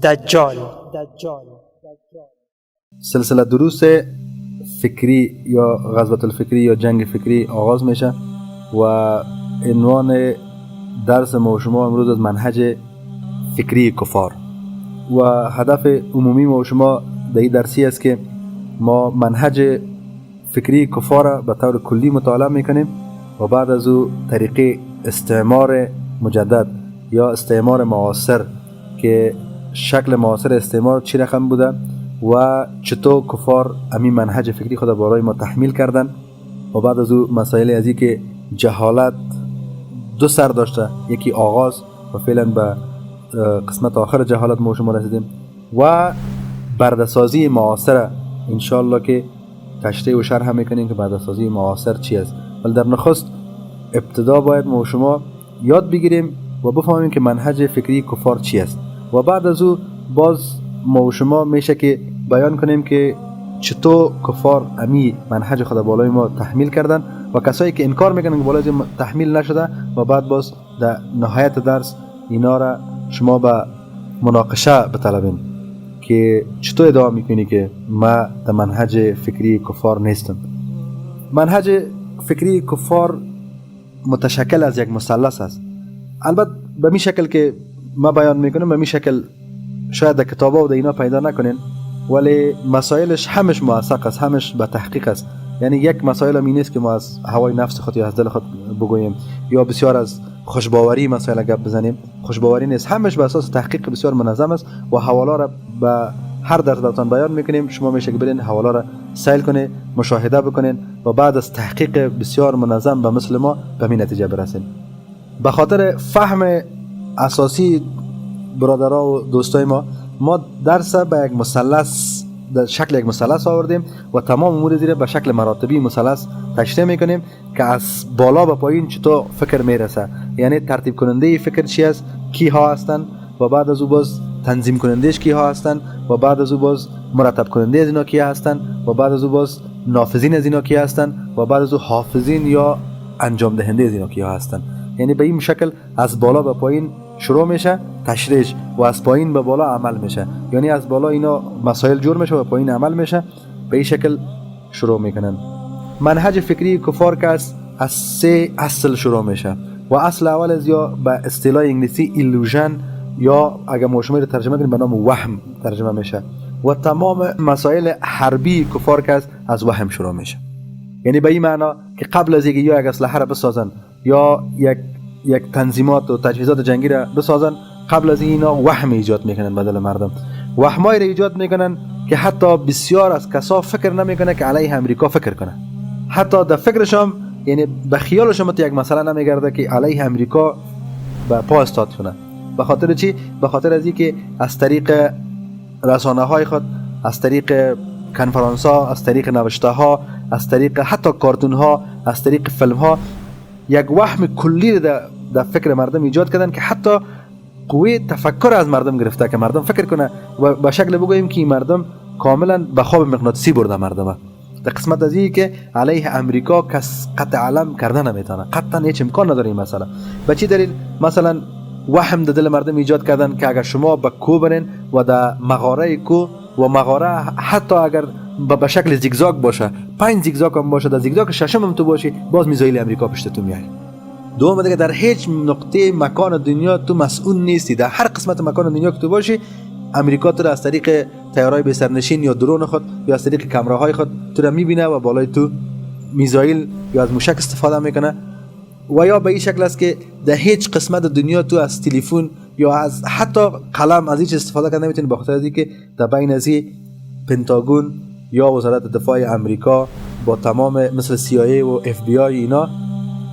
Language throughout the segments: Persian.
دجال. سلسله دروس فکری یا غزوه الفکری یا جنگ فکری آغاز میشه و عنوان درس ما و شما امروز از منهج فکری کفار و هدف عمومی ما و شما در این درسی است که ما منهج فکری کفار به طور کلی مطالعه میکنیم و بعد از او طریقه استعمار مجدد یا استعمار معاصر که شکل معاصر استعمار چی رقم بوده و چطور کفار همین منهج فکری خود برای ما تحمیل کردن و بعد از او مسائل ازی که جهالت دو سر داشته، یکی آغاز و فعلا به قسمت آخر جهالت ما شما رسیدیم و برده‌سازی معاصر انشالله که تشریح و شرح میکنیم که برده‌سازی معاصر چی است. ولی در نخست ابتدا باید ما شما یاد بگیریم و بفهمیم که منهج فکری کفار چی است و بعد از او باز ما شما میشه که بیان کنیم که چطور کفار امی منهج خدا بالای ما تحمیل کردن و کسایی که انکار میکنن که بالای تحمیل نشده و بعد باز در نهایت درس اینا را شما به مناقشه بطلبین که چطور ادعا میکنی که ما در منهج فکری کفار نیستم. منهج فکری کفار متشکل از یک مثلث است. البته به می شکل که ما بیان میکنم به می شکل شاید در کتابا و در اینا پیدا نکنین، ولی مسائلش همش موثق است، همش به تحقیق است. یعنی یک مسائل می نیست که ما از هوای نفس خود یا از دل خود بگوییم یا بسیار از خوشباوری مسائل گپ بزنیم. خوشباوری نیست، همش بر اساس تحقیق بسیار منظم است و حوالا را به هر درس براتون بیان میکنیم. شما میشه که برین حوالا را سیل کنین، مشاهده بکنین و بعد از تحقیق بسیار منظم به مثل ما به این نتیجه برسین. به خاطر فهم اساسی برادرها و دوستای ما درس به یک مثلث در شکل یک مثلث آوردیم و تمام امور زیر به شکل مراتبی مثلث تشریح میکنیم که از بالا به پایین چطور فکر میرسه، یعنی ترتیب کننده فکر چی است، کی ها هستن و بعد از او باز تنظیم کنندهش کی ها هستن و بعد از او باز مرتب کننده از اینا کی هستن و بعد از او باز نافذین از اینا کی هستن و بعد از او حافظین یا انجام دهنده از اینا کی ها هستن. یعنی به این شکل از بالا به پایین شروع میشه تشریح و از پایین به بالا عمل میشه، یعنی از بالا اینا مسائل جور میشه و پایین عمل میشه. به این شکل شروع میکنن. منهج فکری کفار که از سه اصل شروع میشه و اصل اول از یا به اصطلاح انگلیسی ایلوژن یا اگر ما شما رو ترجمه کنیم به نام وهم ترجمه میشه و تمام مسائل حربی کفار که از وهم شروع میشه. یعنی به این معنا که قبل از اینکه یا یک اسلحه را بسازن یا یک تنظیمات و تجهیزات جنگی را بسازن، قبل از اینا وهم ایجاد میکنن بدل مردم، وهمایی را ایجاد میکنن که حتی بسیار از کسا فکر نمیکنه که علیه امریکا فکر کنه، حتی در فکرشم یعنی به خیالشم یک مسئله نمیگرده که علیه امریکا به پا استاد کنه. به خاطر چی؟ به خاطر از اینکه از طریق رسانه های خود، از طریق کنفرانس ها، از طریق نوشته ها، از طریق حتی کارتون ها، از طریق فیلم ها یک وهم کلی در فکر مردم ایجاد کردن که حتی قوه تفکر از مردم گرفته که مردم فکر کنه و به شکل بگوییم که مردم کاملا به خواب مغناطیسی برده مردم در قسمت از این که علیه امریکا کس قطع علم کردن نمیتونه، قطعا هیچ امکان نداره این مسئله. به چی دلیل؟ مثلا وهم در دل مردم ایجاد کردن که اگر شما به کو برین و در مغاره کو و مغاره حتی اگر به شکل زیگزاگ باشه، 5 زیگزاگ هم باشه، در زیگزاگ ششم هم تو باشی، باز میزایل امریکا پشت تو میاد. دوم دیگه در هیچ نقطه مکان دنیا تو مسئول نیستی، در هر قسمت مکان دنیا که تو باشی امریکا تو را از طریق طیارهای بی سرنشین یا درون خود یا از طریق کامراهای خود تو را میبینه و بالای تو میزایل یا از موشک استفاده میکنه و یا به این شکل است که در هیچ قسمت دنیا تو از تلفن یا از حتی قلم از هیچ استفاده کنه نمیتونی، بخاطر از اینکه در بین از پنتاگون یا وزارت دفاع امریکا با تمام مثل CIA و FBI اینا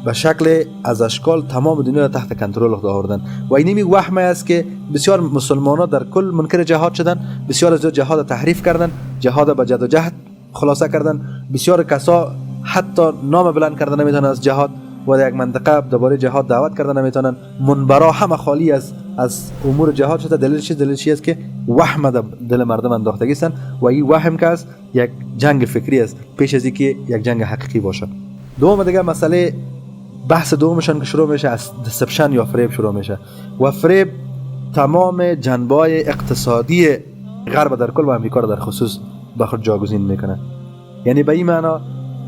به شکل از اشکال تمام دنیا را تحت کنترل خود آوردن و این می وهم است که بسیار مسلمانان در کل منکر جهاد شدن، بسیار از جهاد تحریف کردن، جهاد به جد و جهد خلاصه کردن، بسیار کسا حتی نام بلند کردن نمیتونن از جهاد و در یک منطقه درباره جهاد دعوت کردن نمیتونن، منبرها همه خالی از امور جهاد شده. دلیل چی است که وهم دل مردم انداختگی است و این وهم که است یک جنگ فکری است پیش از اینکه یک جنگ حقیقی باشه. دوم دیگه مسئله بحث دومشان که شروع میشه از دسپشن یا فریب شروع میشه و فریب تمام جنبه‌های اقتصادی غرب در کل و امریکا را در خصوص به خود جاگزین میکنه. یعنی به این معنا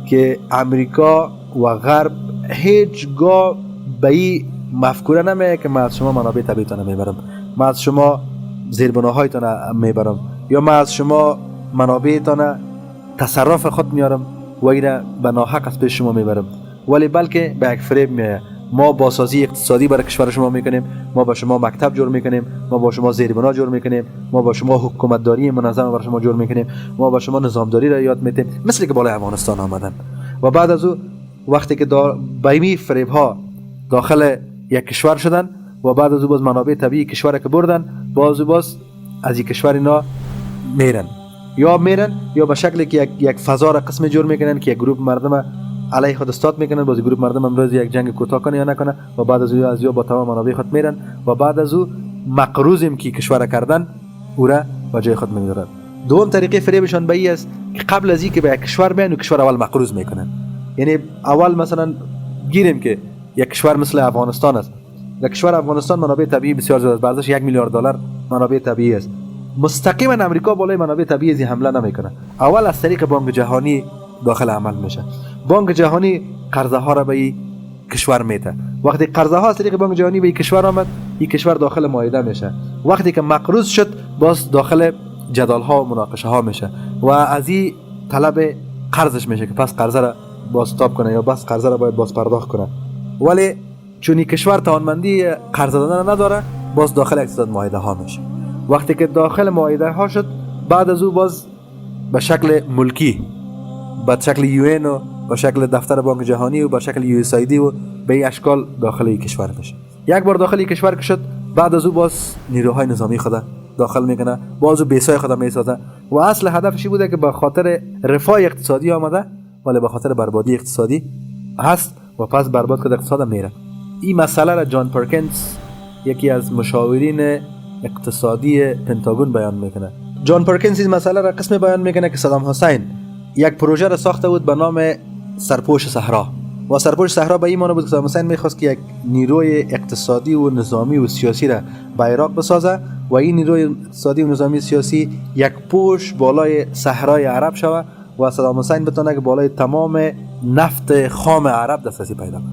که امریکا و غرب هیچگاه به این مفکوره نمیه که من از شما منابع طبیعیتان میبرم، من از شما زیربناهایتان میبرم، یا من از شما منابعتان تصرف خود میارم و اینا به ناحق از پیش شما میبرم، ولی بلکه به یک فریب میایه. ما بازسازی اقتصادی برای کشور شما میکنیم، ما با شما مکتب جور میکنیم، ما با شما زیربنا جور میکنیم، ما با شما حکومتداری منظم برای شما جور میکنیم، ما با شما نظامداری را یاد میدیم، مثل که بالای افغانستان آمدن. و بعد از او وقتی که بایمی فریب ها داخل یک کشور شدن و بعد از او باز منابع طبیعی کشور که بردن، باز از این کشور اینا میرن یا به شکلی که یک فضا را قسم جور میکنن که یک گروه مردم علیه خود استاد میکنن، باز گروه مردم امروز یک جنگ کوتاه کنه یا نکنه و بعد از او با تمام منابع خود میرن و بعد از او مقروضیم که کشور کردن او را با جای خود میگذارن. دوم طریقه فریبشان به این است که قبل از اینکه به یک کشور بیان و کشور اول مقروض میکنن. یعنی اول مثلا گیریم که یک کشور مثل افغانستان است، در کشور افغانستان منابع طبیعی بسیار زیاد است، بعضش 1 میلیارد دلار منابع طبیعی است. مستقیما امریکا بالای منابع طبیعی حمله نمیکنه، اول از طریق بانک جهانی داخل عمل میشه. بانک جهانی قرضه ها را به این کشور میده. وقتی قرضه ها از طریق بانک جهانی به این کشور آمد، این کشور داخل معاهده میشه. وقتی که مقروض شد، باز داخل جدال ها و مناقشه ها میشه و از این طلب قرضش میشه که پس قرضه را باز استاب کنه یا بس قرضه را باید باز پرداخت کنه. ولی چون این کشور توانمندی قرض دادن نداره، باز داخل اقتصاد معاهده ها میشه. وقتی که داخل معاهده ها شد، بعد از او باز به شکل ملکی، به شکل UN و به شکل دفتر بانک جهانی و به شکل USAID و به این اشکال داخل این کشور میشه. یک بار داخل این کشور که شد، بعد از او باز نیروهای نظامی خود داخل میکنه، باز او بیسای خود میسازه و اصل هدفش بوده که به خاطر رفاه اقتصادی آمده ولی به خاطر بربادی اقتصادی هست و پس برباد کرده اقتصاد میره. این مسئله را جان پرکینز، یکی از مشاورین اقتصادی پنتاگون بیان میکنه. جان پرکینز این مسئله را قسم بیان میکنه که صدام حسین یک پروژه را ساخته بود به نام سرپوش صحرا و سرپوش صحرا به این معنی بود که صدام حسین میخواست که یک نیروی اقتصادی و نظامی و سیاسی را به عراق بسازه و این نیروی اقتصادی و نظامی سیاسی یک پوش بالای صحرای عرب شود و صدام حسین بتونه که بالای تمام نفت خام عرب دسترسی پیدا کنه،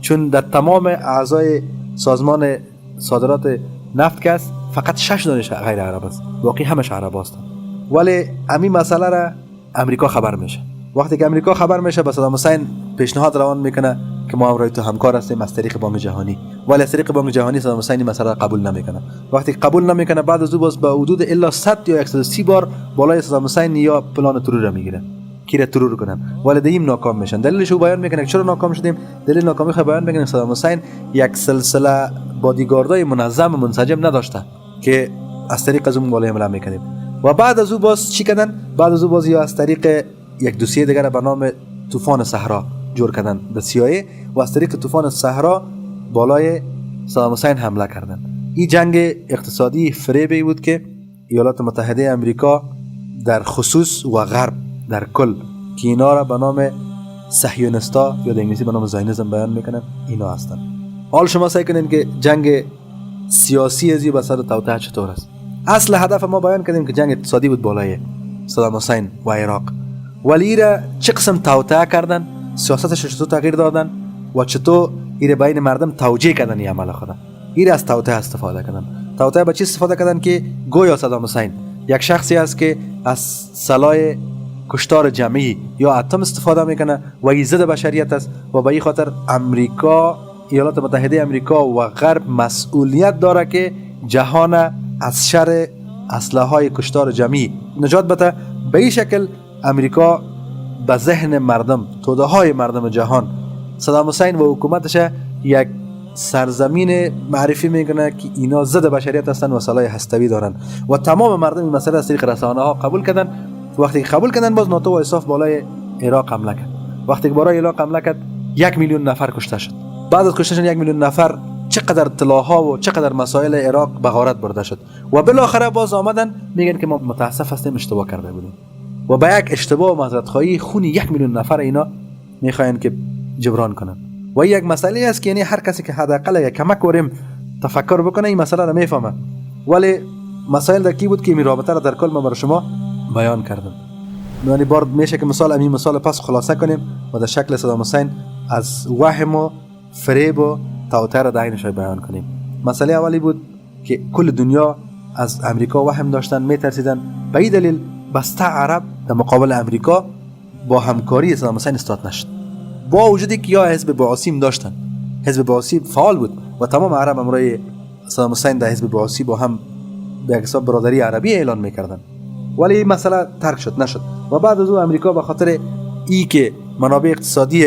چون در تمام اعضای سازمان صادرات نفت که است فقط 6 دانش غیر عرب است، باقی همش عرب هستند. ولی همین مسئله را امریکا خبر میشه. وقتی که امریکا خبر میشه، به صدام حسین پیشنهاد روان میکنه که ما برای تو همکار هستیم از طریق بانک جهانی، ولی از طریق بانک جهانی صدام حسین این مسئله را قبول نمیکنه. وقتی قبول نمیکنه، بعد از او باز به حدود الا 100 یا 130 بار بالای صدام حسین یا پلان ترور را میگیرن که را ترور کنن، ولی دیم ناکام میشن. دلیلش رو بیان میکنه که چرا ناکام شدیم. دلیل ناکامی خود بیان میکنه صدام حسین یک سلسله بادیگاردای منظم و منسجم نداشته که از طریق از اون بالای حمله میکنیم. و بعد از او باز چی کردن؟ بعد از او باز یا از طریق یک دوسیه دیگر به نام طوفان صحرا جور کردن به CIA و از طریق طوفان صحرا بالای صدام حسین حمله کردن. این جنگ اقتصادی فریبی بود که ایالات متحده امریکا در خصوص و غرب در کل که اینا را به نام صهیونیستا یا در انگلیسی به نام زاینیسم بیان میکنن، اینا هستن. حال شما سعی کنین که جنگ سیاسی ازی به سر توطئه چطور است. اصل هدف ما بیان کردیم که جنگ اقتصادی بود بالای صدام حسین و عراق، ولی را چه قسم توطئه کردن، سیاستش چطور تغییر دادن و چطور ایره بین مردم توجیه کردن این عمل خود. ایره از توطئه استفاده کردن. توطئه به چی استفاده کردن که گویا صدام حسین یک شخصی است که از سلاح کشتار جمعی یا اتم استفاده میکنه و این ضد بشریت است و به این خاطر امریکا، ایالات متحده امریکا و غرب مسئولیت داره که جهان از شر اسلحه های کشتار جمعی نجات بده. به این شکل امریکا به ذهن مردم، توده های مردم جهان، صدام حسین و حکومتش یک سرزمین معرفی میکنه که اینا ضد بشریت هستن و سلاح هسته‌ای دارن و تمام مردم این مسئله از طریق رسانه ها قبول کردن. وقتی که قبول کردن، باز ناتو و اساف بالای عراق حمله کرد. وقتی که بالای عراق حمله کرد، 1 میلیون نفر کشته شد. بعد از کشتن 1 میلیون نفر چقدر اطلاعها و چقدر مسائل عراق به غارت برده شد و بالاخره باز آمدن میگن که ما متاسف هستیم، اشتباه کرده بودیم و با یک اشتباه و معذرت خواهی خون 1 میلیون نفر اینا میخواین که جبران کنن. و یک مسئله است که یعنی هر کسی که حداقل یک کمک وریم تفکر بکنه این مسئله رو میفهمه ولی مسائل در کی بود که این رابطه را در کل ما برای شما بیان کردم. یعنی بار میشه که همین مثال پس خلاصه کنیم و در شکل صدام حسین از وهم و فریب و توطئه را عینش بیان کنیم. مسئله اولی بود که کل دنیا از امریکا وهم داشتن، میترسیدن. به این دلیل بسته عرب در مقابل امریکا با همکاری صدام حسین استاد نشد. با وجودی که یا حزب بعاثی داشتن، حزب بعاثی فعال بود و تمام عرب امروی صدام حسین در حزب بعاثی با هم به حساب برادری عربی اعلان میکردن، ولی این مسئله ترک شد نشد. و بعد از او امریکا به خاطر ای که منابع اقتصادی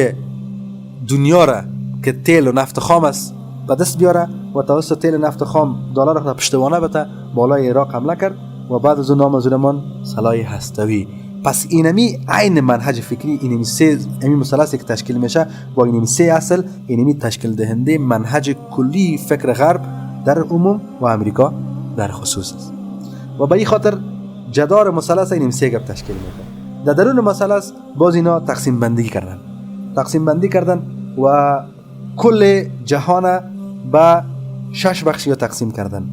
دنیا را که تیل و نفت خام است به دست بیاره و توسط تیل نفت خام دلار را پشتوانه بده، بالای عراق حمله کرد و بعد از اون نام ظلمان سلاح هستوی. پس اینمی عین منهج فکری، اینمی سه مثلثی که تشکیل میشه و اینمی سه اصل، اینمی تشکیل دهنده منهج کلی فکر غرب در عموم و امریکا در خصوص است. و به این خاطر جدار مثلث اینمی سه گپ تشکیل میده. در درون مثلث باز اینا تقسیم بندی کردن و کل جهان به 6 بخشی تقسیم کردن: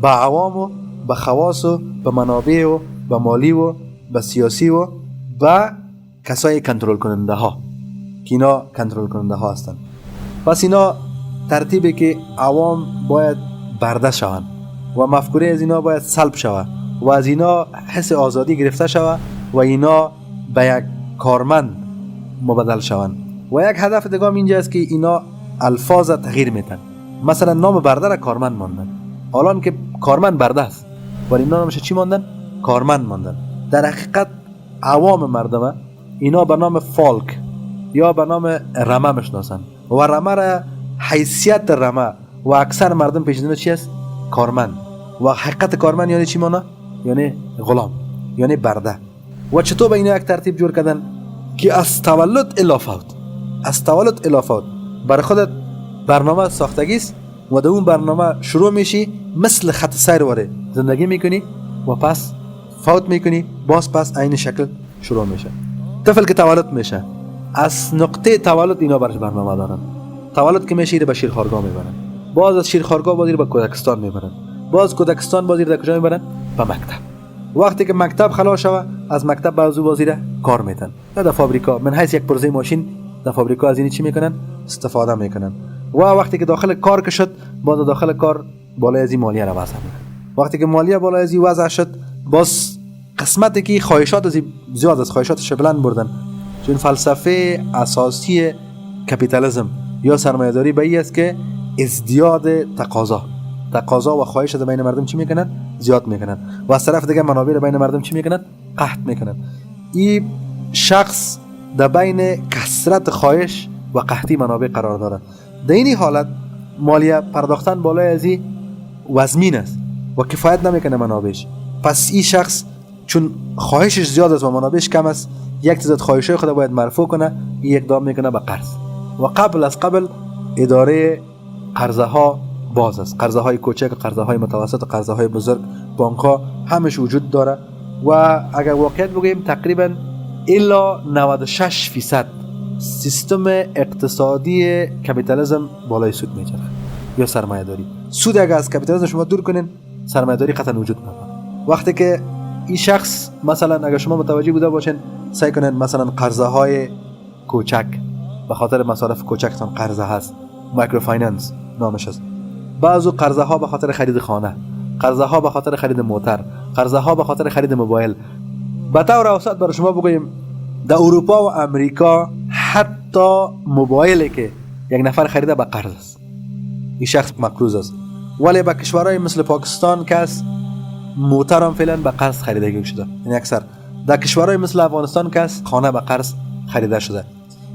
به عوام و به خواص و به منابع و به مالی و به سیاسی و به کسای کنترل کننده ها که اینا کنترل کننده ها هستند. پس اینا ترتیبی که عوام باید برده شوند و مفکوره از اینا باید سلب شود و از اینا حس آزادی گرفته شود و اینا به یک کارمند مبدل شوند. و یک هدف دیگه اینجا است که اینا الفاظ تغییر میدن. مثلا نام برده را کارمند ماندن، الان که کارمند برده است ولی اینا نامش چی ماندن؟ کارمند ماندن. در حقیقت عوام مردم اینا به نام فالک یا به نام رمه میشناسن و رمه را حیثیت رمه و اکثر مردم پیشنده چی است؟ کارمند. و حقیقت کارمند یعنی چی مانا؟ یعنی غلام، یعنی برده. و چطور به اینا یک ترتیب جور کردن که از تولد الی فوت برای خودت برنامه ساختگی است و در اون برنامه شروع میشی، مثل خط سیر واره زندگی میکنی و پس فوت میکنی، باز پس این شکل شروع میشه. طفل که تولد میشه، از نقطه تولد اینا برش برنامه دارن. تولد که میشه به شیرخوارگاه میبرن، باز از شیرخوارگاه بازیر به کودکستان میبرن، باز کودکستان بازیر در کجا میبرن؟ به مکتب. وقتی که مکتب خلاص شوه از مکتب بازو بازیر کار میتن یا در فابریکا، من حیث یک پرزه ماشین در فابریکا از این چی میکنن؟ استفاده میکنن. و وقتی که داخل کار که شد، باز داخل کار بالای از این مالیه را وضع میکنن. وقتی که مالیه بالای از این وضع شد، باز قسمتی که خواهشات از زیاد از خواهشاتش بلند بردن. چون فلسفه اساسی کپیتالیسم یا سرمایه‌داری به این است که ازدیاد تقاضا و خواهش از بین مردم چی میکنن؟ زیاد میکنن و از طرف دیگه منابع را بین مردم چی میکنن؟ قحط میکنن. این شخص در بین کثرت خواهش و قحطی منابع قرار داره. در این حالت مالیه پرداختن بالای از این وزمین است و کفایت نمیکنه منابعش. پس این شخص چون خواهشش زیاد است و منابعش کم است، یک تعداد خواهشای خود باید مرفوع کنه، این اقدام میکنه به قرض. و قبل اداره قرضه ها باز است، قرضه های کوچک، قرضه های متوسط، قرضه های بزرگ، بانک ها همش وجود داره. و اگر واقعیت بگوییم تقریبا الا 96% سیستم اقتصادی کپیتالیسم بالای سود میچرخه یا سرمایه داری. سود اگر از کپیتالیسم شما دور کنین، سرمایه داری قطعا وجود نداره. وقتی که این شخص مثلا اگر شما متوجه بوده باشین، سعی کنین مثلا قرضه های کوچک، به خاطر مصارف کوچکتان قرضه هست، مایکرو فایننس نامش است. بعضو قرضه ها به خاطر خرید خانه، قرضه ها به خاطر خرید موتر، قرضه ها به خاطر خرید موبایل. به طور اوسط برای شما بگویم در اروپا و امریکا حتی موبایلی که یک نفر خریده به قرض است، این شخص مقروض است. ولی به کشورهای مثل پاکستان که است، موتر هم فعلا به قرض خریدگی شده. یعنی اکثر در کشورهای مثل افغانستان که است، خانه به قرض خریده شده.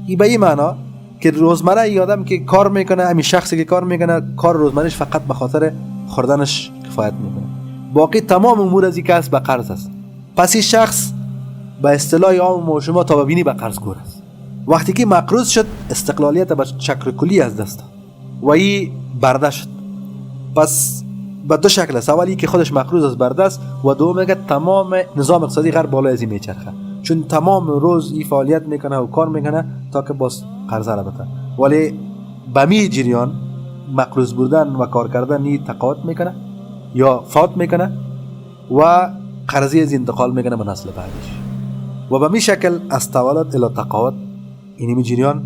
این به این معنا که روزمره ای آدم که کار میکنه، همین شخصی که کار میکنه، کار روزمرهش فقط به خاطر خوردنش کفایت میکنه، باقی تمام امور از این کس به قرض است. پس این شخص به اصطلاح عام و شما تا ببینی به قرض گور است. وقتی که مقروض شد، استقلالیت به شکل کلی از دست داد و این برده شد. پس به دو شکل است، اولی که خودش مقروض از برده است و دوم میگه تمام نظام اقتصادی غرب بالای از این میچرخه، چون تمام روز این فعالیت میکنه و کار میکنه تا که باز قرضه را بده. ولی به می جریان مقروض بودن و کار کردن این تقاوت میکنه؟ یا فوت میکنه و قرضی از انتقال میکنه به نسل بعدش و به می شکل از تولد الی تقاعد این جریان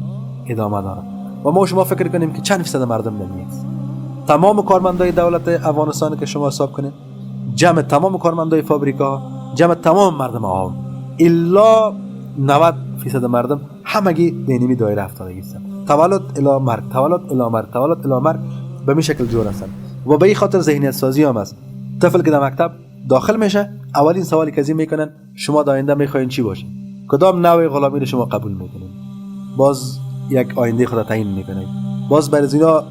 ادامه داره. و ما شما فکر کنیم که چند فیصد مردم نمیست؟ تمام کارمندای دولت افغانستان که شما حساب کنید، جمع تمام کارمندای فابریکا، جمع تمام مردم عام، الا 90% مردم همگی بینیمی دایره افتادگی هستند. تولد الی مرگ، تولد الی مرگ، تولد الی مرگ به می شکل جور هستند. و به این خاطر ذهنیت سازی هم است. طفل که در مکتب داخل میشه، اولین سوالی که ازی میکنن شما در آینده میخواین چی باشین؟ کدام نوع غلامی رو شما قبول میکنید؟ باز یک آینده خود تعیین میکنید. باز برای اینا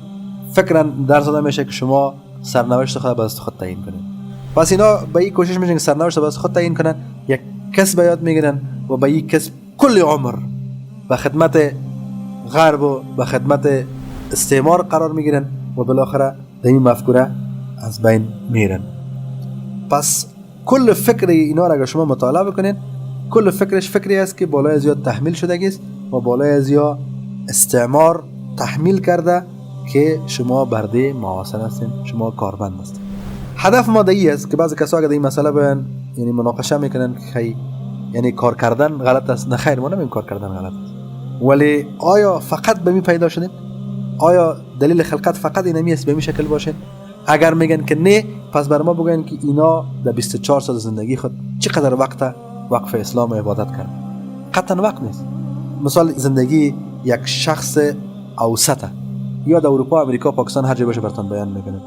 فکراً درس داده میشه که شما سرنوشت خود به دست خود تعیین کنید. پس اینا به این کوشش میکنن که سرنوشت به دست خود تعیین کنن، یک کسب یاد میگیرن و به این کسب کل عمر به خدمت غرب و به خدمت استعمار قرار میگیرن و بالاخره در این مفکوره از بین میرن. پس کل فکر اینا را اگر شما مطالعه بکنید، کل فکرش فکری است که بالای از یا تحمیل شدگی است و بالای از یا استعمار تحمیل کرده که شما برده معاصر هستین، شما کاربند هستین. هدف ما دایی است که بعضی کسا اگر این مسئله بیان یعنی مناقشه میکنن که خیلی یعنی کار کردن غلط است. نه خیر، ما نمیم کار کردن غلط است، ولی آیا فقط به می پیدا شدیم؟ آیا دلیل خلقت فقط اینمی است به می شکل باشه؟ اگر میگن که نه، پس بر ما بگن که اینا در 24 سال زندگی خود چقدر وقت وقف اسلام و عبادت کرد؟ قطعا وقت نیست. مثال زندگی یک شخص اوسطه، یا در اروپا، امریکا، پاکستان، هر جای باشه براتون بیان میکنه.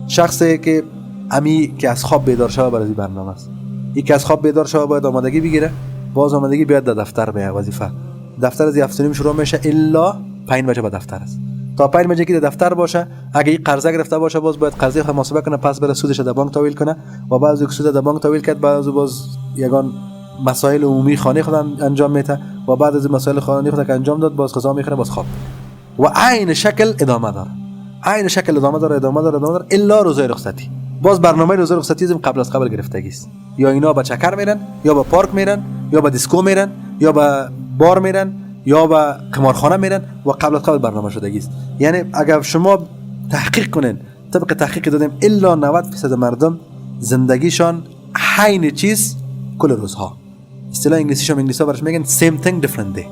شخصی که امی که از خواب بیدار شوه برای برنامه است. یکی از خواب بیدار شوه باید آمادگی بگیره، باز آمادگی بیاد در دفتر به وظیفه. دفتر از 7:30 شروع میشه الا 5 بجه به دفتر است. تا 5 بجه که در دفتر باشه، اگه این قرضه گرفته باشه باز باید قرضه خود محاسبه کنه، پس بره سودش در بانک تحویل کنه و بعد از سود در بانک تحویل کرد باز یگان مسائل عمومی خانه خود انجام میده و بعد از مسائل خانه خود که انجام داد باز غذا میخوره باز خواب. و عین شکل ادامه داره، عین شکل ادامه داره الا روزای رخصتی. باز برنامه روزای رخصتی قبل از قبل گرفتگی است. یا اینا به چکر میرن، یا به پارک میرن، یا به دیسکو میرن، یا به بار میرن، یا به قمارخانه میرن و قبل از قبل برنامه شدگی است. یعنی اگر شما تحقیق کنین، طبق تحقیق دادیم الا 90% مردم زندگیشان عین چیز کل روزها. اصطلاح انگلیسیشون انگلیسا برش میگن same thing different day،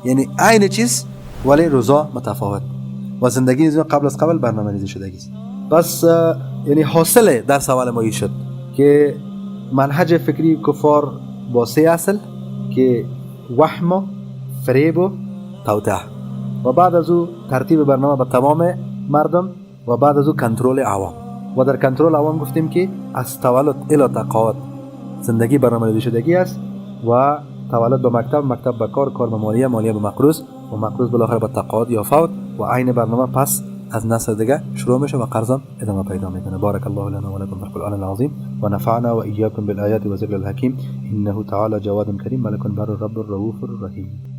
یعنی عین چیز ولی روزا متفاوت و زندگی قبل از قبل برنامه‌ریزی شدگی است. پس یعنی حاصل در سوال ما این شد که منهج فکری کفار با 3 اصل که وهم و فریب و توطئه و بعد از او ترتیب برنامه به تمام مردم و بعد از او کنترل عوام. و در کنترل عوام گفتیم که از تولد الی تقاعد زندگی برنامه‌ریزی شدگی است و تولد به مکتب، مکتب به کار، کار به مالیه، مالیه به مقروض و مقروض بالاخره به تقاعد یا فوت و عین برنامه پس از نسل دیگه شروع میشه و قرضم ادامه پیدا میکنه. بارک الله لنا و لكم في القرآن العظیم و نفعنا و ایاکم بالآیات و ذکر الحکیم انه تعالی جواد کریم ملک بر الرب الرؤوف الرحیم.